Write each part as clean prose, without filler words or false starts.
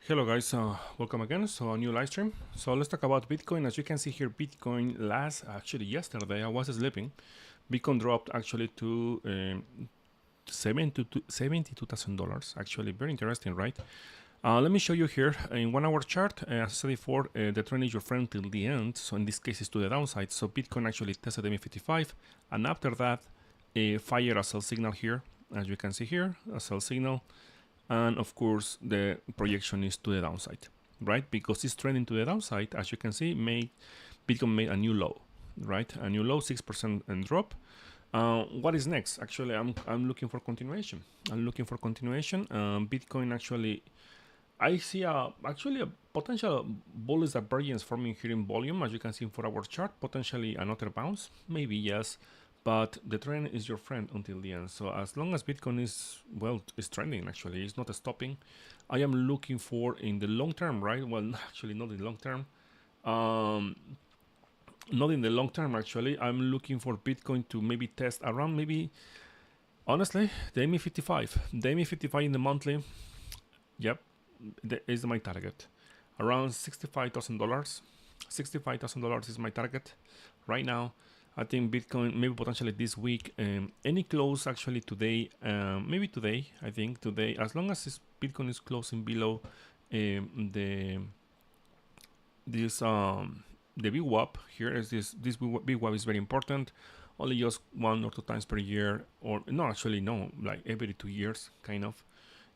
Hello guys, welcome again. So a new live stream. So let's talk about Bitcoin. As you can see here, Bitcoin yesterday I was sleeping. Bitcoin dropped actually to $72,000. Actually, very interesting, right? Let me show you here in 1 hour chart. As I said before, the trend is your friend till the end. So in this case, it's to the downside. So Bitcoin actually tested MA55, and after that, fire a sell signal here. As you can see here, a sell signal, and of course the projection is to the downside, right? Because it's trending to the downside. As you can see, Bitcoin made a new low, right? A new low, 6% and drop. What is next? Actually, I'm looking for continuation. Bitcoin actually, I see actually a potential bullish divergence forming here in volume, as you can see in 4 hour chart. Potentially another bounce, maybe yes, but the trend is your friend until the end. So as long as Bitcoin is trending, actually, it's not stopping. I am looking for in the long term, right? Well, actually not in the long term. Um, Not in the long term, actually. I'm looking for Bitcoin to maybe test around maybe, honestly, the ME55. The ME55 in the monthly, yep, is my target. Around $65,000. $65,000 is my target right now. I think Bitcoin maybe potentially this week. Any close actually today, maybe today. I think today, as long as Bitcoin is closing below the this the VWAP here is this VWAP is very important. Only just 1 or 2 times per year, or no, actually no, like every 2 years, kind of.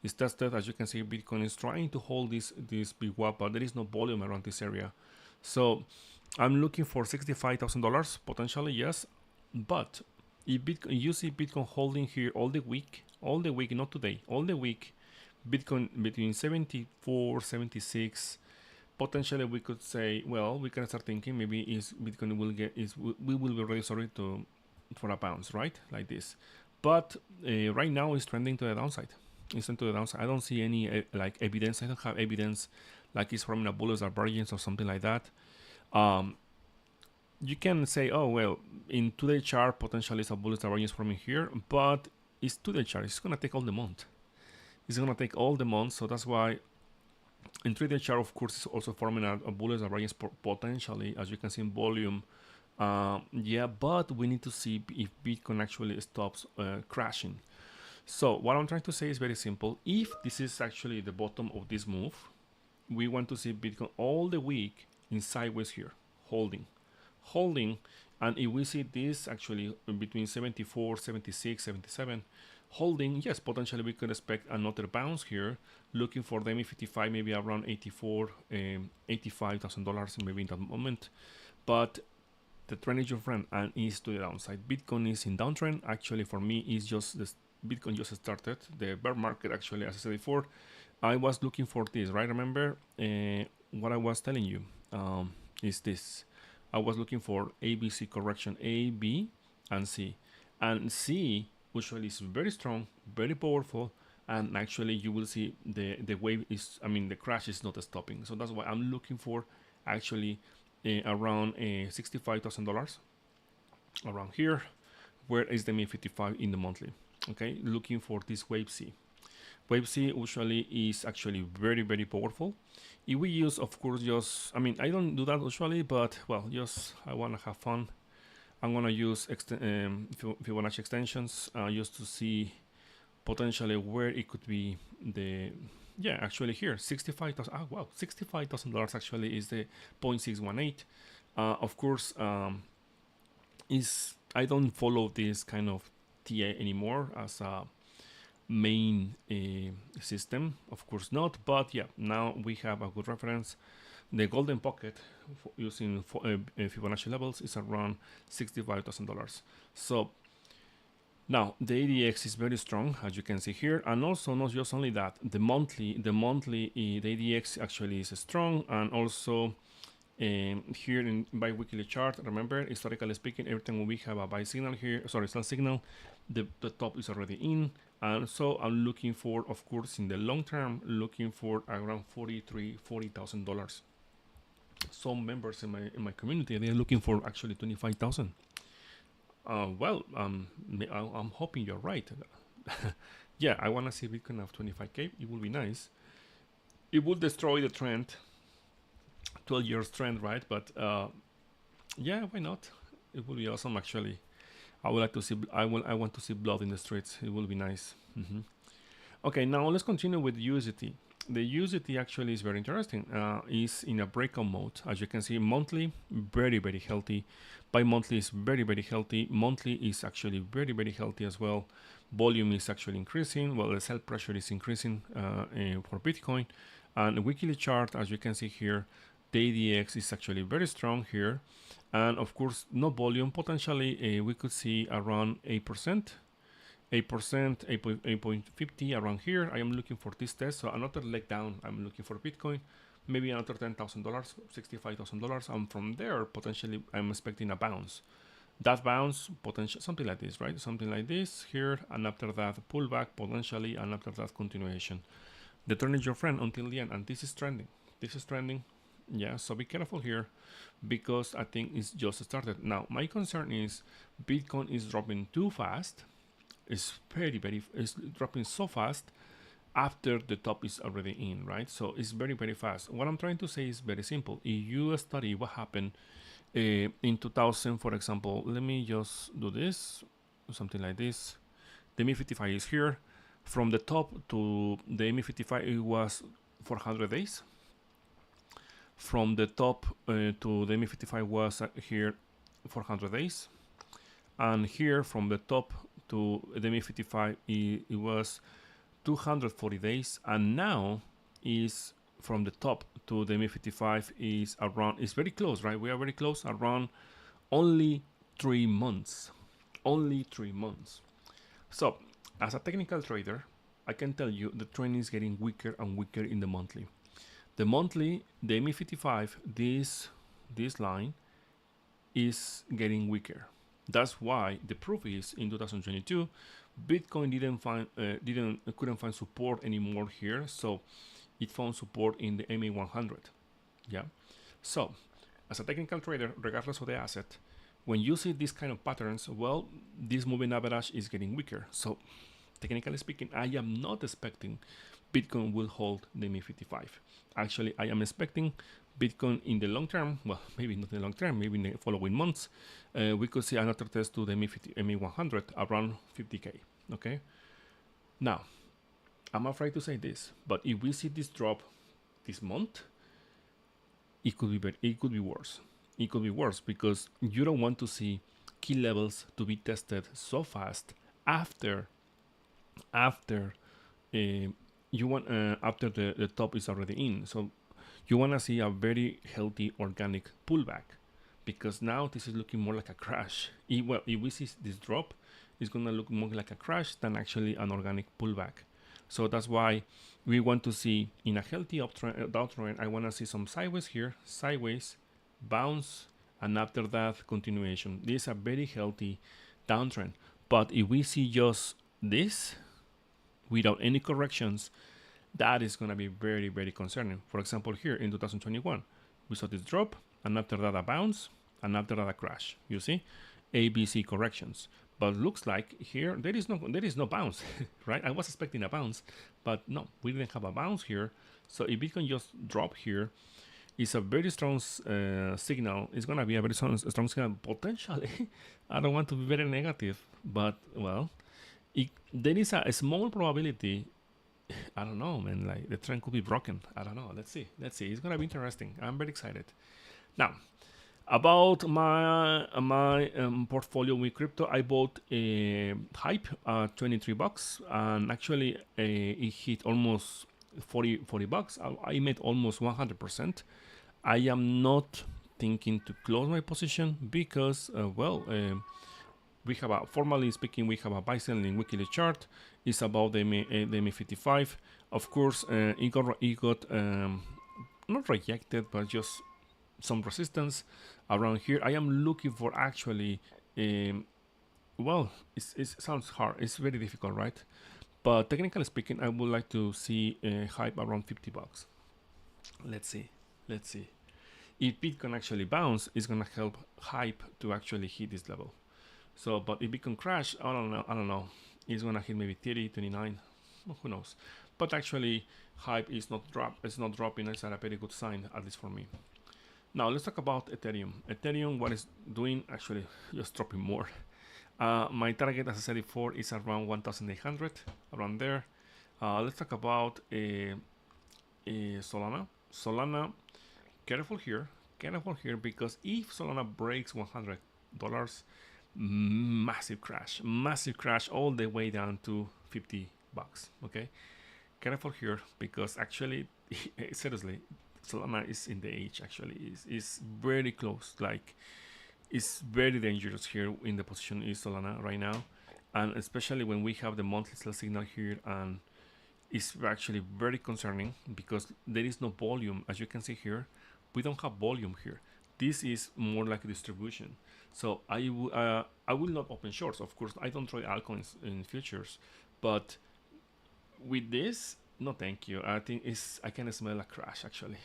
Is tested. As you can see, Bitcoin is trying to hold this VWAP, but there is no volume around this area. So I'm looking for $65,000 potentially, yes. But if Bitcoin, you see Bitcoin holding here all the week, not today, all the week, Bitcoin between 74, 76. Potentially, we could say, well, we can start thinking maybe is Bitcoin will get is we will be ready, sorry, to for a bounce, right, like this. But right now, it's trending to the downside. It's to the downside. I don't see any like evidence. I don't have evidence like it's from a bullish divergence or something like that. Um, you can say, oh well, in today's chart potentially it's a bullish divergence from here, but it's today's chart. It's gonna take all the month. It's gonna take all the month, so that's why in 3D chart, of course, is also forming a bullish divergence potentially, as you can see in volume. Yeah, but we need to see if Bitcoin actually stops crashing. So what I'm trying to say is very simple. If this is actually the bottom of this move, we want to see Bitcoin all the week in sideways here, holding, and if we see this actually between 74, 76, 77, holding, yes, potentially we could expect another bounce here, looking for the ME55 maybe around 84, $85,000 maybe in that moment. But the trend is your friend and is to the downside. Bitcoin is in downtrend. Actually, for me, is just this. Bitcoin just started the bear market. Actually, as I said before, I was looking for this. Right? Remember what I was telling you is this. I was looking for ABC correction, A, B, and C. And C usually is very strong, very powerful, and actually you will see the wave is, I mean, the crash is not stopping. So that's why I'm looking for actually around $65,000 around here. Where is the MA55 in the monthly? Okay, looking for this wave C. Wave C usually is actually very, very powerful. If we use, of course, just, I mean, I don't do that usually, but well, just I want to have fun. I'm gonna use Fibonacci extensions just to see potentially where it could be the, yeah, actually here 65,000. Ah, wow, $65,000 actually is the 0.618. Of course, is I don't follow this kind of TA anymore as a main system, of course not, but yeah, now we have a good reference. The golden pocket using Fibonacci levels is around $65,000. So now the ADX is very strong, as you can see here, and also not just only that, the ADX actually is strong, and also here in bi-weekly chart, remember, historically speaking, every time we have a buy signal here, sorry, sell signal, the top is already in, and so I'm looking for, of course, in the long term, looking for around $40,000. Some members in my community, they're looking for actually 25,000. Well, I'm hoping you're right. Yeah, I want to see Bitcoin of 25k. It will be nice. it will destroy the trend, 12 years trend, right? But yeah, why not? It will be awesome, actually. I would like to see. I want to see blood in the streets. It will be nice. Okay, now let's continue with USDT. The USDT actually is very interesting. Is in a breakout mode. As you can see, monthly, very, very healthy. Bi-monthly is very, very healthy. Monthly is actually very, very healthy as well. Volume is actually increasing. Well, the sell pressure is increasing for Bitcoin. And the weekly chart, as you can see here, the ADX is actually very strong here. And of course, no volume. Potentially, we could see around 8%. 8%, 8.50 around here. I am looking for this test. So another leg down. I'm looking for Bitcoin. Maybe another $10,000, $65,000. And from there, potentially, I'm expecting a bounce. That bounce, potential, something like this, right? Something like this here. And after that, pullback, potentially. And after that, continuation. The trend is your friend until the end. And this is trending. This is trending. Yeah, so be careful here because I think it's just started. Now, my concern is Bitcoin is dropping too fast. It's it's dropping so fast after the top is already in, right? So it's very, very fast. What I'm trying to say is very simple. If you study what happened in 2000, for example, let me just do this, something like this. The MI55 is here. From the top to the MI55, it was 400 days. From the top to the MI55 was here 400 days. And here from the top to the MI55 it was 240 days, and now is from the top to the MI55 is around, it's very close, right? We are very close, around only 3 months. Only 3 months. So as a technical trader, I can tell you the trend is getting weaker and weaker in the monthly. The monthly, the MI55, this line is getting weaker. That's why the proof is in 2022, Bitcoin couldn't find support anymore here, so it found support in the MA100. Yeah. So, as a technical trader, regardless of the asset, when you see these kind of patterns, well, this moving average is getting weaker. So, technically speaking, I am not expecting Bitcoin will hold the MA55. Actually, I am expecting Bitcoin in the long term, well, maybe not in the long term, maybe in the following months, we could see another test to the MA100 around 50K, okay? Now, I'm afraid to say this, but if we see this drop this month, it could be better, it could be worse. It could be worse because you don't want to see key levels to be tested so fast after you want after the top is already in. So you want to see a very healthy organic pullback because now this is looking more like a crash. Well, if we see this drop, it's going to look more like a crash than actually an organic pullback. So that's why we want to see in a healthy downtrend, I want to see some sideways here, sideways, bounce, and after that, continuation. This is a very healthy downtrend. But if we see just this, without any corrections, that is going to be very, very concerning. For example, here in 2021, we saw this drop, and after that a bounce, and after that a crash. You see, ABC corrections. But looks like here there is no bounce, right? I was expecting a bounce, but no, we didn't have a bounce here. So if Bitcoin just drop here, it's a very strong signal. It's going to be a very strong signal potentially. I don't want to be very negative, but well, there is a small probability. I don't know, man. Like the trend could be broken. I don't know. Let's see. It's gonna be interesting. I'm very excited. Now, about my portfolio with crypto, I bought a hype, $23, and actually it hit almost 40 bucks. I made almost 100%. I am not thinking to close my position because, we have a, formally speaking, we have a buy selling weekly chart. It's about the MA55. Of course, it got not rejected, but just some resistance around here. I am looking for actually, well, it sounds hard. It's very difficult, right? But technically speaking, I would like to see a hype around 50 bucks. Let's see. If Bitcoin actually bounce, it's gonna help hype to actually hit this level. So, but if Bitcoin crash, I don't know. It's gonna hit maybe 30, 29, who knows. but actually hype is not dropping. It's a very good sign, at least for me. Now let's talk about Ethereum. Ethereum, what is doing? Actually, just dropping more. My target, as I said before, is around 1,800, around there. Let's talk about Solana. Solana, careful here, because if Solana breaks $100, massive crash all the way down to 50 bucks. Okay, careful here because actually, seriously, Solana is in the edge. Actually, is very close. Like, it's very dangerous here in the position is Solana right now, and especially when we have the monthly sell signal here, and it's actually very concerning because there is no volume. As you can see here, we don't have volume here. This is more like a distribution. So I will not open shorts. Of course, I don't trade altcoins in futures, but with this, no, thank you. I think I can smell a crash actually.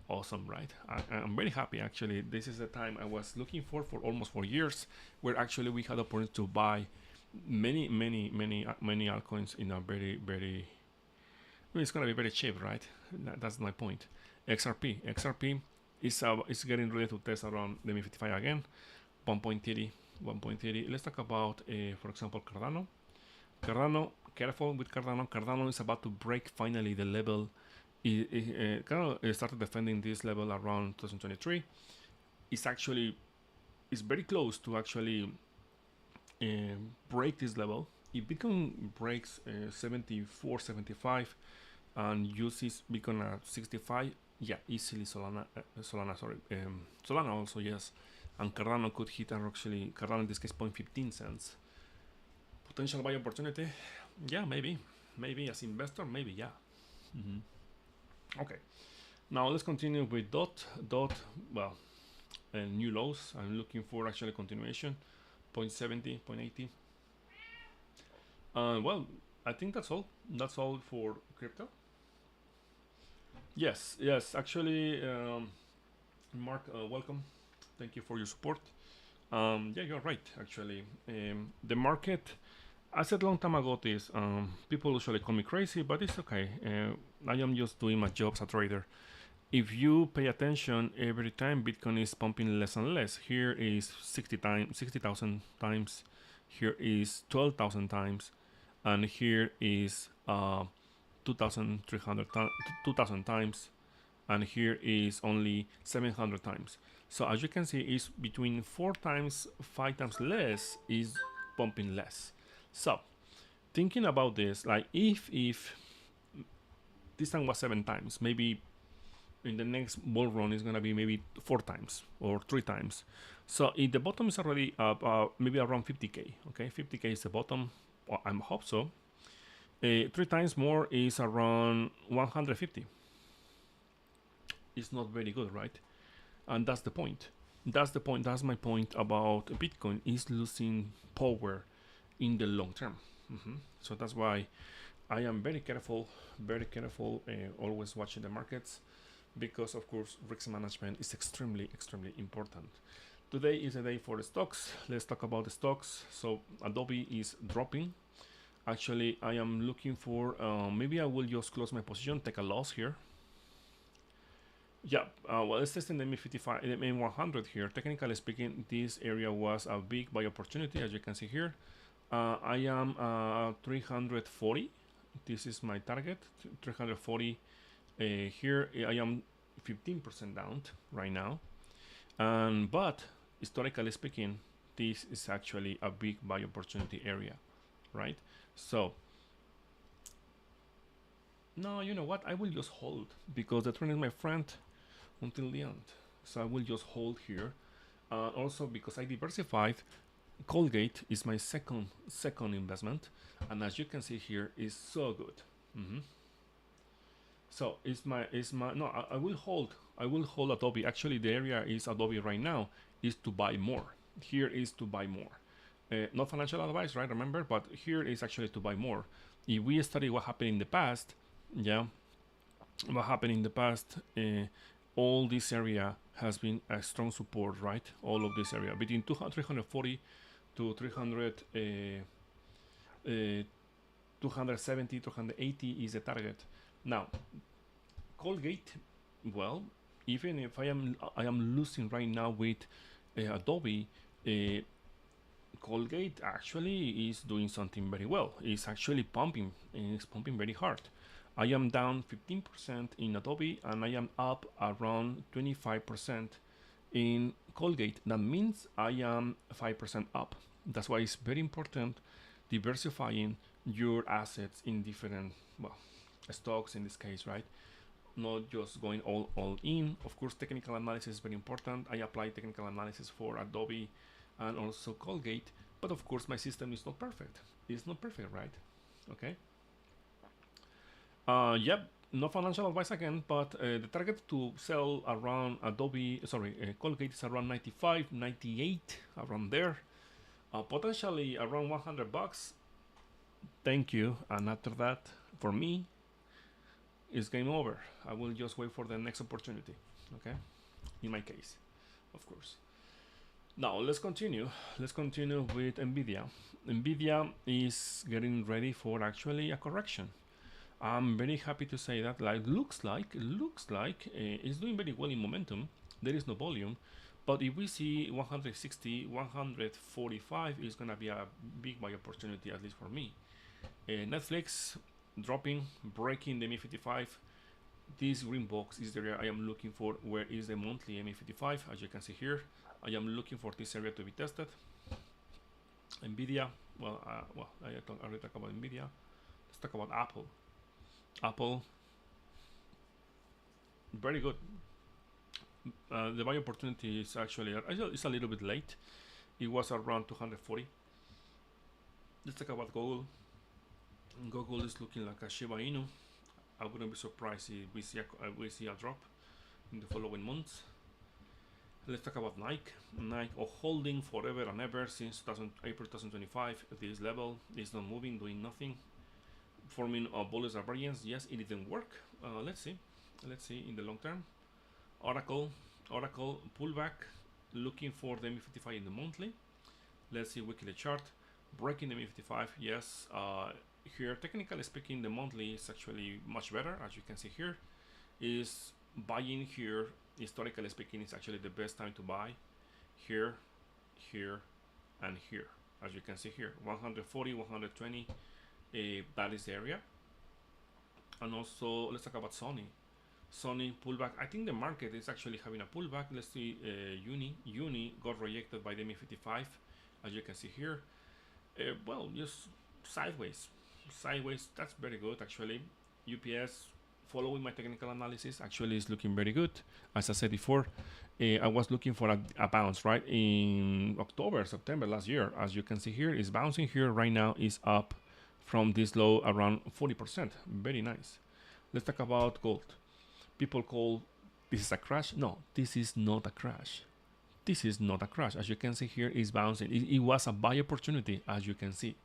Awesome, right? I'm very happy actually. This is the time I was looking for almost 4 years, where actually we had the opportunity to buy many altcoins in a very. I mean, it's gonna be very cheap, right? That's my point. XRP is getting ready to test around the MI55 again. 1.30. Let's talk about, for example, Cardano. Careful with Cardano. Cardano is about to break finally the level. It kind of started defending this level around 2023. It's very close to actually break this level. If Bitcoin breaks 74, 75 and uses Bitcoin at 65, yeah, easily Solana also, yes, and Cardano could hit, and actually Cardano in this case 0.15 cents. Potential buy opportunity, yeah, maybe as investor, maybe, yeah. Okay, now let's continue with dot. Well, new lows. I'm looking for actually continuation, 0.70, 0.80. Well, I think that's all for crypto. Yes, actually, Mark, welcome. Thank you for your support. Yeah, you're right, actually. The market, I said long time ago this, people usually call me crazy, but it's okay. I am just doing my job as a trader. If you pay attention, every time Bitcoin is pumping less and less. Here is 60,000 times. Here is 12,000 times, and here is 2,000 times, and here is only 700 times. So as you can see, it's between 4 times, 5 times less is pumping less. So thinking about this, like if this time was 7 times, maybe in the next bull run is gonna be maybe 4 times or 3 times. So if the bottom is already up, maybe around 50k, okay, 50k is the bottom. Well, I hope so. 3 times more is around 150. It's not very good, right? And that's the point. That's my point about Bitcoin is losing power in the long term. So that's why I am very careful, always watching the markets, because of course risk management is extremely important. Today is a day for the stocks. Let's talk about the stocks. So Adobe is dropping. Actually, I am looking for, maybe I will just close my position, take a loss here. Yeah, well, let's test in the MI55, the MI100 here. Technically speaking, this area was a big buy opportunity, as you can see here. I am 340. This is my target, 340. Here I am 15% down right now, but historically speaking, this is actually a big buy opportunity area, right? So no, you know what? I will just hold because the trend is my friend until the end. So I will just hold here. Also because I diversified, Colgate is my second investment, and as you can see here, is so good. So it's my no. I will hold Adobe. Actually, the area is Adobe right now is to buy more. Here is to buy more. Not financial advice, right? Remember, but here is actually to buy more. If we study what happened in the past, yeah, what happened in the past, all this area has been a strong support, right? All of this area between 340 to 300. 270, 280 is the target. Now, Colgate, well, even if I am losing right now with Adobe, uh, Colgate actually is doing something very well. It's actually pumping, and it's pumping very hard. I am down 15% in Adobe, and I am up around 25% in Colgate. That means I am 5% up. That's why it's very important diversifying your assets in different, well, stocks in this case, right? Not just going all in. Of course, technical analysis is very important. I apply technical analysis for Adobe and also Colgate, but of course my system is not perfect. It's not perfect, right? Okay. Yep. No financial advice again, but the target to sell around Colgate is around 95, 98, around there. Potentially around 100 bucks. Thank you. And after that, for me, it's game over. I will just wait for the next opportunity. Okay. In my case, of course. Now let's continue. Let's continue with Nvidia. Nvidia is getting ready for actually a correction. I'm very happy to say that. Looks like it's doing very well in momentum. There is no volume, but if we see 160, 145 is gonna be a big buy opportunity, at least for me. Netflix dropping, breaking the MA55. This green box is the area I am looking for. Where is the monthly MA55? As you can see here, I am looking for this area to be tested. Nvidia, I already talked about Nvidia. Let's talk about Apple. Apple, very good. The buy opportunity is actually it's a little bit late. It was around 240. Let's talk about Google. Google is looking like a Shiba Inu. I wouldn't be surprised if we see a drop in the following months. Let's talk about Nike. Nike holding forever and ever since April 2025. This level is not moving, doing nothing, forming a bullish variance. Yes, it didn't work. Let's see in the long term. Oracle pullback, looking for the MA55 in the monthly. Let's see weekly chart, breaking the MA55. Yes, here technically speaking the monthly is actually much better. As you can see here, is buying here. Historically speaking, it's actually the best time to buy here, and here. As you can see here, 140, 120, that is the area. And also let's talk about Sony pullback. I think the market is actually having a pullback. Let's see. Uni got rejected by the MA55, as you can see here. Just sideways. That's very good actually. UPS, following my technical analysis, actually is looking very good. As I said before, I was looking for a bounce right in September last year. As you can see here, is bouncing here right now, is up from this low around 40%. Very nice. Let's talk about gold. People call this is a crash. No, this is not a crash. This is not a crash. As you can see here, is bouncing. It was a buy opportunity, as you can see.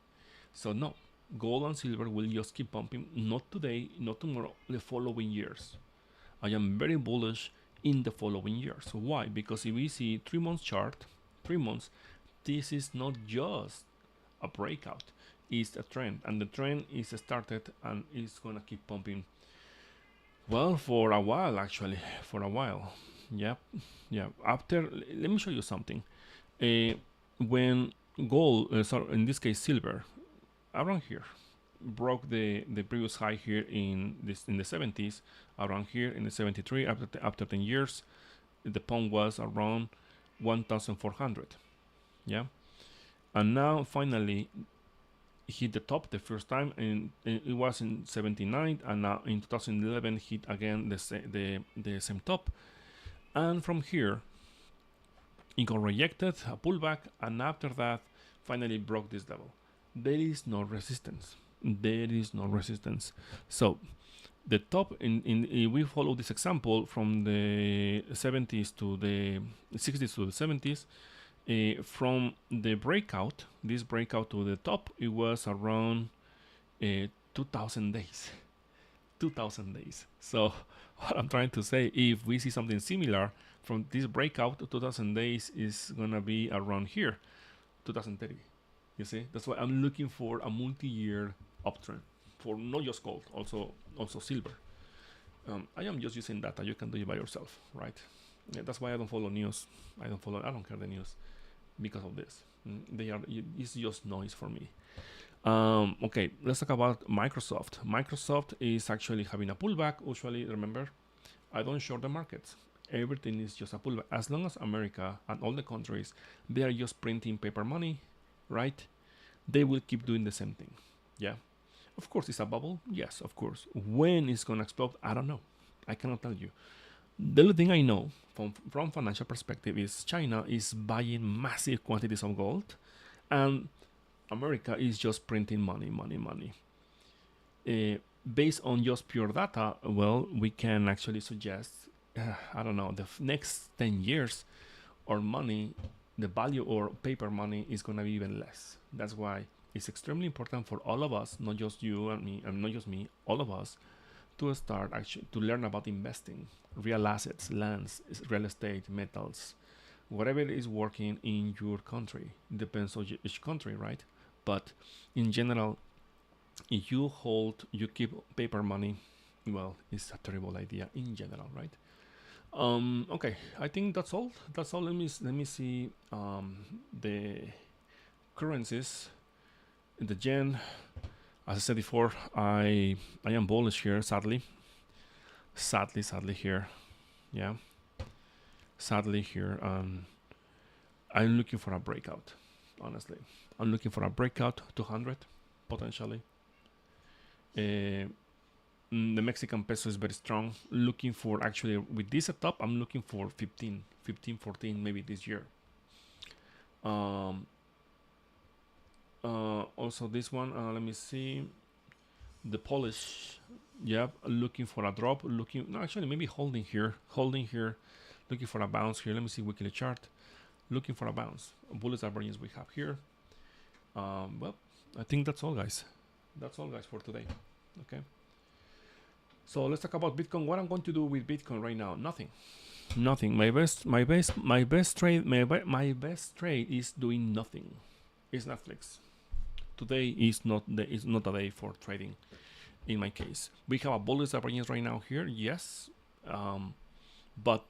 So no, gold and silver will just keep pumping. Not today, not tomorrow, the following years. I am very bullish in the following years. So why? Because if we see 3 months chart, 3 months, this is not just a breakout. It's a trend, and the trend is started and it's gonna keep pumping. Well, for a while actually, for a while. Yep. After, let me show you something. When gold, in this case silver, around here, broke the previous high here in the 70s, around here in the 73. After 10 years, the pump was around 1,400. Yeah, and now finally hit the top the first time, and it was in 79, and now in 2011 hit again the same top, and from here it got rejected, a pullback, and after that finally broke this level. There is no resistance. So the top if we follow this example from the 70s to the 60s to the 70s, from the breakout, this breakout to the top, it was around 2,000 days. 2,000 days. So what I'm trying to say, if we see something similar from this breakout to 2,000 days, is gonna be around here, 2030. You see, that's why I'm looking for a multi-year uptrend for not just gold, also silver. I am just using data. You can do it by yourself, right? Yeah, that's why I don't follow news. I don't care the news because of this. It's just noise for me. Okay, let's talk about Microsoft. Microsoft is actually having a pullback. Usually, remember, I don't short the markets. Everything is just a pullback. As long as America and all the countries, they are just printing paper money, right? They will keep doing the same thing. Yeah. Of course, it's a bubble. Yes, of course. When it's going to explode, I don't know. I cannot tell you. The only thing I know from financial perspective is China is buying massive quantities of gold, and America is just printing money. Based on just pure data, well, we can actually suggest, I don't know, the next 10 years, our money, the value or paper money is going to be even less. That's why it's extremely important for all of us, not just you and me, and not just me, all of us, to start actually to learn about investing, real assets, lands, real estate, metals, whatever is working in your country. Depends on each country, right? But in general, if you keep paper money, well, it's a terrible idea in general, right? Okay, I think that's all. That's all. Let me see the currencies. The yen, as I said before, I am bullish here. Sadly here, yeah. Sadly here, I'm looking for a breakout. Honestly, I'm looking for a breakout 200 potentially. The Mexican peso is very strong. Looking for, actually, with this setup, I'm looking for 15, 14 maybe this year. Also this one, let me see. The Polish, yeah, looking for a drop. Actually maybe holding here. Looking for a bounce here. Let me see weekly chart. Looking for a bounce. Bullets average we have here. Well, I think that's all, guys. That's all, guys, for today. Okay. So let's talk about Bitcoin. What I'm going to do with Bitcoin right now? Nothing. My best trade is doing nothing. It's Netflix. Today is not a day for trading. In my case, we have a bullish average right now here. Yes, but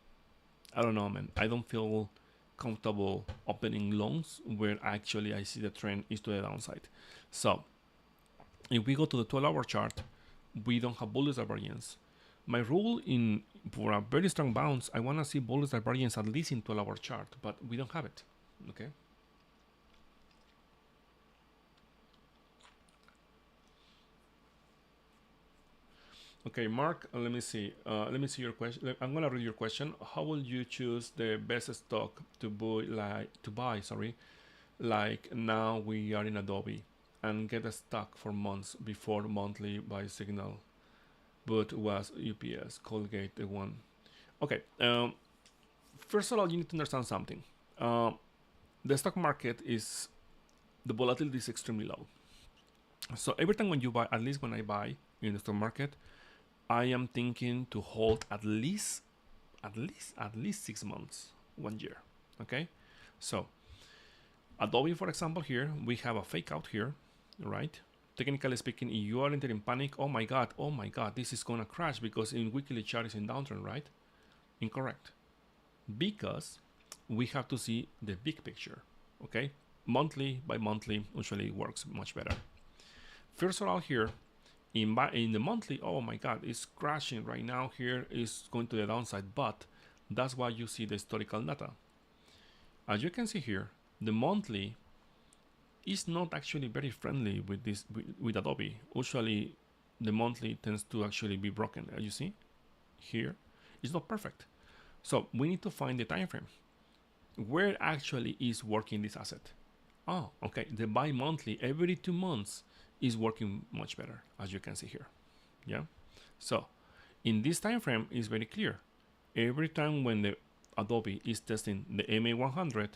I don't know, man. I don't feel comfortable opening loans where actually I see the trend is to the downside. So if we go to the 12-hour chart, we don't have bullish variance. My rule for a very strong bounce, I want to see bullish variance at least in 12-hour chart, but we don't have it. Okay. Okay, Mark, let me see. Let me see your question. I'm gonna read your question. How will you choose the best stock to buy? Like now we are in Adobe and get a stock for months before monthly by Signal, but was UPS, Colgate, the one. Okay. First of all, you need to understand something. The stock market the volatility is extremely low. So every time when you buy, at least when I buy in the stock market, I am thinking to hold at least 6 months, 1 year. Okay, so Adobe, for example, here we have a fake out here, right? Technically speaking, if you are in panic, oh my god, this is gonna crash because in weekly chart is in downtrend, right? Incorrect, because we have to see the big picture. Okay, monthly by monthly usually works much better. First of all, here in the monthly, oh my god, it's crashing right now. Here is going to the downside, but that's why you see the historical data. As you can see here, the monthly is not actually very friendly with Adobe. Usually the monthly tends to actually be broken. As you see here, it's not perfect. So we need to find the time frame where actually is working this asset. Oh, okay, the bi-monthly every 2 months is working much better, as you can see here. Yeah, so in this time frame is very clear. Every time when the Adobe is testing the MA100,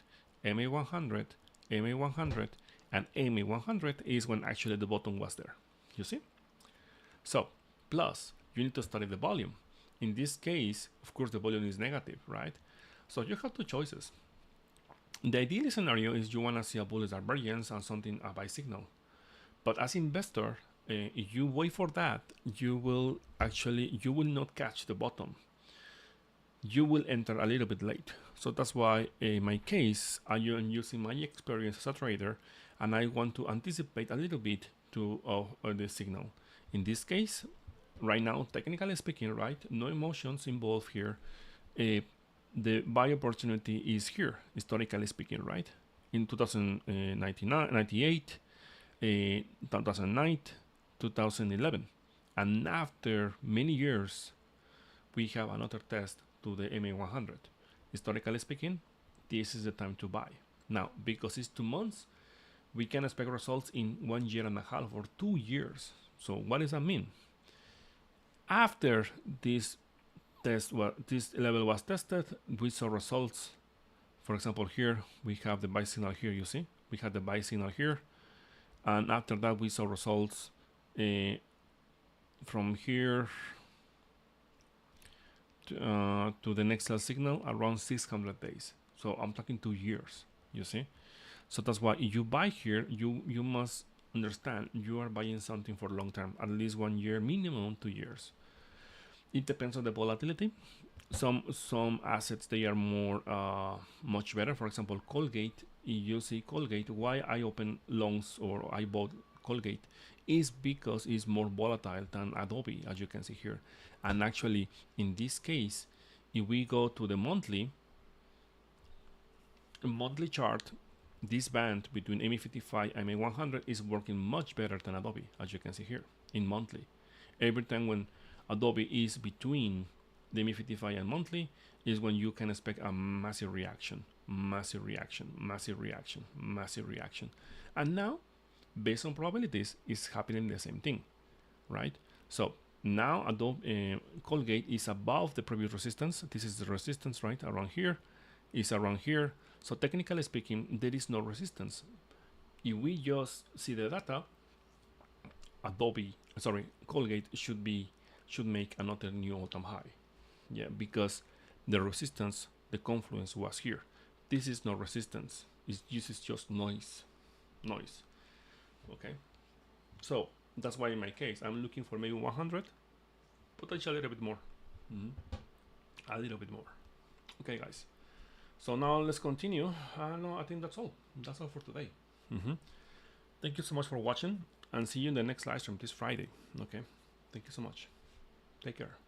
MA100, MA100, and MA100 is when actually the bottom was there. You see? So plus you need to study the volume. In this case, of course, the volume is negative, right? So you have two choices. The ideal scenario is you want to see a bullish divergence and something, a buy signal. But as investor, if you wait for that, you will not catch the bottom. You will enter a little bit late. So that's why in my case, I am using my experience as a trader, and I want to anticipate a little bit to the signal. In this case, right now, technically speaking, right, no emotions involved here. The buy opportunity is here, historically speaking, right? In 2098, 2009, 2011, and after many years, we have another test to the MA100. Historically speaking, this is the time to buy. Now, because it's 2 months, we can expect results in 1 year and a half or 2 years. So what does that mean? After this this level was tested, we saw results. For example, here we have the buy signal here, you see? We had the buy signal here. And after that, we saw results from here to the next sell signal around 600 days. So I'm talking 2 years, you see? So that's why if you buy here, you must understand you are buying something for long term, at least 1 year, minimum 2 years. It depends on the volatility. Some assets, they are more much better. For example, Colgate. If you see Colgate, why I open longs or I bought Colgate is because it's more volatile than Adobe, as you can see here. And actually, in this case, if we go to the monthly chart, this band between MA55 and MA100 is working much better than Adobe, as you can see here in monthly. Every time when Adobe is between the MA55 and monthly is when you can expect a massive reaction. And now, based on probabilities, it's happening the same thing, right? So now Adobe Colgate is above the previous resistance. This is the resistance, right? Around here, is around here. So technically speaking, there is no resistance. If we just see the data, Colgate should make another new all-time high. Yeah, because the resistance, the confluence was here. This is no resistance. This is just noise. Okay. So that's why in my case, I'm looking for maybe 100, potentially a little bit more. A little bit more. Okay, guys. So now let's continue. No, I think that's all. That's all for today. Thank you so much for watching, and see you in the next live stream this Friday. Okay. Thank you so much. Take care.